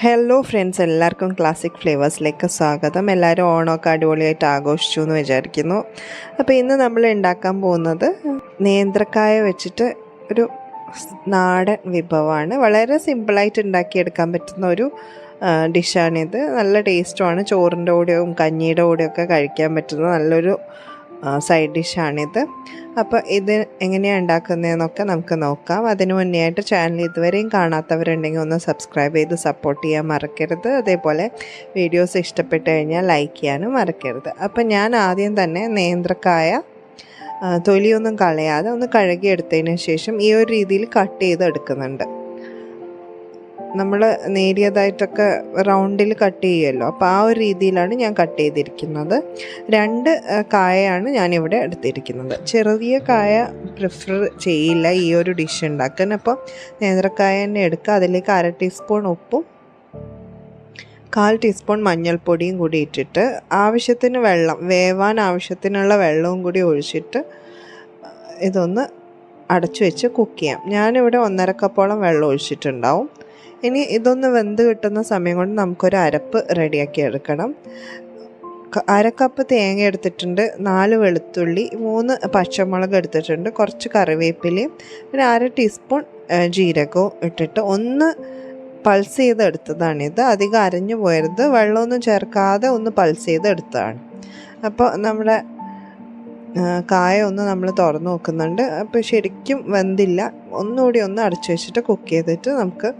Hello friends, എല്ലാവർക്കും classic ഫ്ലേവേഴ്സിലേക്ക് സ്വാഗതം. എല്ലാവരും ഓണമൊക്കെ അടിപൊളിയായിട്ട് ആഘോഷിച്ചു എന്ന് വിചാരിക്കുന്നു. അപ്പോൾ ഇന്ന് നമ്മൾ ഉണ്ടാക്കാൻ പോകുന്നത് നേന്ത്രക്കായ വെച്ചിട്ട് ഒരു നാടൻ വിഭവമാണ്. വളരെ സിമ്പിളായിട്ട് ഉണ്ടാക്കിയെടുക്കാൻ പറ്റുന്ന ഒരു ഡിഷാണിത്. നല്ല ടേസ്റ്റുമാണ്. ചോറിൻ്റെ കൂടെയും കഞ്ഞിയുടെ കൂടെയൊക്കെ കഴിക്കാൻ പറ്റുന്ന നല്ലൊരു സൈഡ് ഡിഷാണിത്. അപ്പോൾ ഇത് എങ്ങനെയാണ് ഉണ്ടാക്കുന്നതെന്നൊക്കെ നമുക്ക് നോക്കാം. അതിനു മുന്നേ ആയിട്ട് ചാനൽ ഇതുവരെയും കാണാത്തവരുണ്ടെങ്കിൽ ഒന്ന് സബ്സ്ക്രൈബ് ചെയ്ത് സപ്പോർട്ട് ചെയ്യാൻ മറക്കരുത്. അതേപോലെ വീഡിയോസ് ഇഷ്ടപ്പെട്ട് കഴിഞ്ഞാൽ ലൈക്ക് ചെയ്യാനും മറക്കരുത്. അപ്പോൾ ഞാൻ ആദ്യം തന്നെ നേന്ത്രക്കായ തൊലിയൊന്നും കളയാതെ ഒന്ന് കഴുകിയെടുത്തതിന് ശേഷം ഈ ഒരു രീതിയിൽ കട്ട് ചെയ്തെടുക്കുന്നുണ്ട്. നമ്മൾ നേരിയതായിട്ടൊക്കെ റൗണ്ടിൽ കട്ട് ചെയ്യുമല്ലോ, അപ്പോൾ ആ ഒരു രീതിയിലാണ് ഞാൻ കട്ട് ചെയ്തിരിക്കുന്നത്. 2 കായയാണ് ഞാനിവിടെ എടുത്തിരിക്കുന്നത്. ചെറിയ കായ പ്രിഫർ ചെയ്യില്ല ഈ ഒരു ഡിഷ് ഉണ്ടാക്കാൻ. അപ്പോൾ നേന്ത്രക്കായ തന്നെ എടുക്കുക. അതിലേക്ക് 1/2 ടീസ്പൂൺ ഉപ്പും 1/4 ടീസ്പൂൺ മഞ്ഞൾപ്പൊടിയും കൂടി ഇട്ടിട്ട് ആവശ്യത്തിന് വെള്ളം, വേവാൻ ആവശ്യത്തിനുള്ള വെള്ളവും കൂടി ഒഴിച്ചിട്ട് ഇതൊന്ന് അടച്ചു വെച്ച് കുക്ക് ചെയ്യാം. ഞാനിവിടെ 1.5 കപ്പോളം വെള്ളം ഒഴിച്ചിട്ടുണ്ടാവും. ഇനി ഇതൊന്ന് വെന്ത് കിട്ടുന്ന സമയം കൊണ്ട് നമുക്കൊരു അരപ്പ് റെഡിയാക്കി എടുക്കണം. 1/2 കപ്പ് തേങ്ങ എടുത്തിട്ടുണ്ട്, 4 വെളുത്തുള്ളി, 3 പച്ചമുളക് എടുത്തിട്ടുണ്ട്, കുറച്ച് കറിവേപ്പിലയും പിന്നെ 1/2 ടീസ്പൂൺ ജീരകവും ഇട്ടിട്ട് ഒന്ന് പൾസ് ചെയ്തെടുത്തതാണിത്. അധികം അരഞ്ഞു പോയരുത്. വെള്ളമൊന്നും ചേർക്കാതെ ഒന്ന് പൾസ് ചെയ്തെടുത്തതാണ്. അപ്പോൾ നമ്മുടെ കായ ഒന്ന് നമ്മൾ തുറന്ന് നോക്കുന്നുണ്ട്. അപ്പോൾ ശരിക്കും വെന്തില്ല. ഒന്നുകൂടി ഒന്ന് അടച്ചു വെച്ചിട്ട് കുക്ക് ചെയ്തിട്ട് നമുക്ക്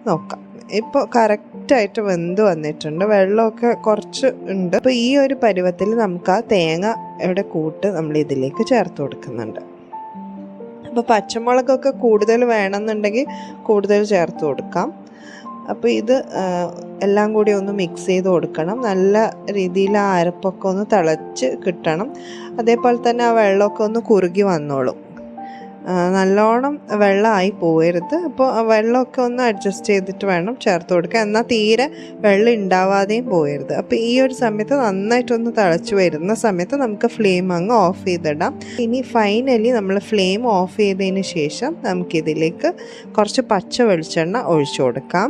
നോക്കാം. ഇപ്പോൾ കറക്റ്റായിട്ട് വെന്ത് വന്നിട്ടുണ്ട്. വെള്ളമൊക്കെ കുറച്ച് ഉണ്ട്. അപ്പോൾ ഈ ഒരു പരുവത്തിൽ നമുക്ക് ആ തേങ്ങയുടെ കൂട്ട് നമ്മൾ ഇതിലേക്ക് ചേർത്ത് കൊടുക്കുന്നുണ്ട്. അപ്പോൾ പച്ചമുളകൊക്കെ കൂടുതൽ വേണമെന്നുണ്ടെങ്കിൽ കൂടുതൽ ചേർത്ത് കൊടുക്കാം. അപ്പോൾ ഇത് എല്ലാം കൂടി ഒന്ന് മിക്സ് ചെയ്ത് കൊടുക്കണം. നല്ല രീതിയിൽ ആ അരപ്പൊക്കെ ഒന്ന് തിളച്ച് കിട്ടണം. അതേപോലെ തന്നെ ആ വെള്ളമൊക്കെ ഒന്ന് കുറുകി വന്നോളും. നല്ലോണം വെള്ളമായി പോകരുത്. അപ്പോൾ വെള്ളമൊക്കെ ഒന്ന് അഡ്ജസ്റ്റ് ചെയ്തിട്ട് വേണം ചേർത്ത് കൊടുക്കുക. എന്നാൽ തീരെ വെള്ളം ഉണ്ടാവാതെയും പോകരുത്. അപ്പോൾ ഈ ഒരു സമയത്ത് നന്നായിട്ടൊന്ന് തിളച്ച് വരുന്ന സമയത്ത് നമുക്ക് ഫ്ലെയിം അങ്ങ് ഓഫ് ചെയ്തിടാം. ഇനി ഫൈനലി നമ്മൾ ഫ്ലെയിം ഓഫ് ചെയ്തതിന് ശേഷം നമുക്കിതിലേക്ക് കുറച്ച് പച്ച വെളിച്ചെണ്ണ ഒഴിച്ചു കൊടുക്കാം.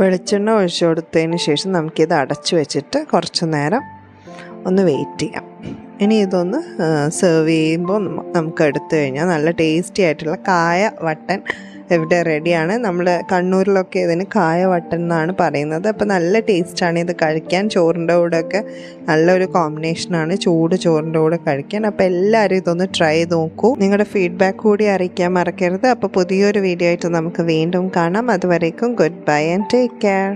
വെളിച്ചെണ്ണ ഒഴിച്ചു കൊടുത്തതിന് ശേഷം നമുക്കിത് അടച്ചു വെച്ചിട്ട് കുറച്ച് നേരം ഒന്ന് വെയിറ്റ് ചെയ്യാം. ഇനി ഇതൊന്ന് സെർവ് ചെയ്യുമ്പോൾ നമുക്ക് എടുത്തു കഴിഞ്ഞാൽ നല്ല ടേസ്റ്റി ആയിട്ടുള്ള കായ വട്ടൻ ഇവിടെ റെഡിയാണ്. നമ്മൾ കണ്ണൂരിലൊക്കെ ഇതിന് കായ വട്ടൻ എന്നാണ് പറയുന്നത്. അപ്പോൾ നല്ല ടേസ്റ്റാണ് ഇത് കഴിക്കാൻ. ചോറിൻ്റെ കൂടെയൊക്കെ നല്ലൊരു കോമ്പിനേഷനാണ് ചൂട് ചോറിൻ്റെ കൂടെ കഴിക്കാൻ. അപ്പോൾ എല്ലാവരും ഇതൊന്ന് ട്രൈ ചെയ്ത് നോക്കൂ. നിങ്ങളുടെ ഫീഡ്ബാക്ക് കൂടി അറിയിക്കാൻ മറക്കരുത്. അപ്പോൾ പുതിയൊരു വീഡിയോ ആയിട്ട് നമുക്ക് വീണ്ടും കാണാം. അതുവരേക്കും good bye and take care.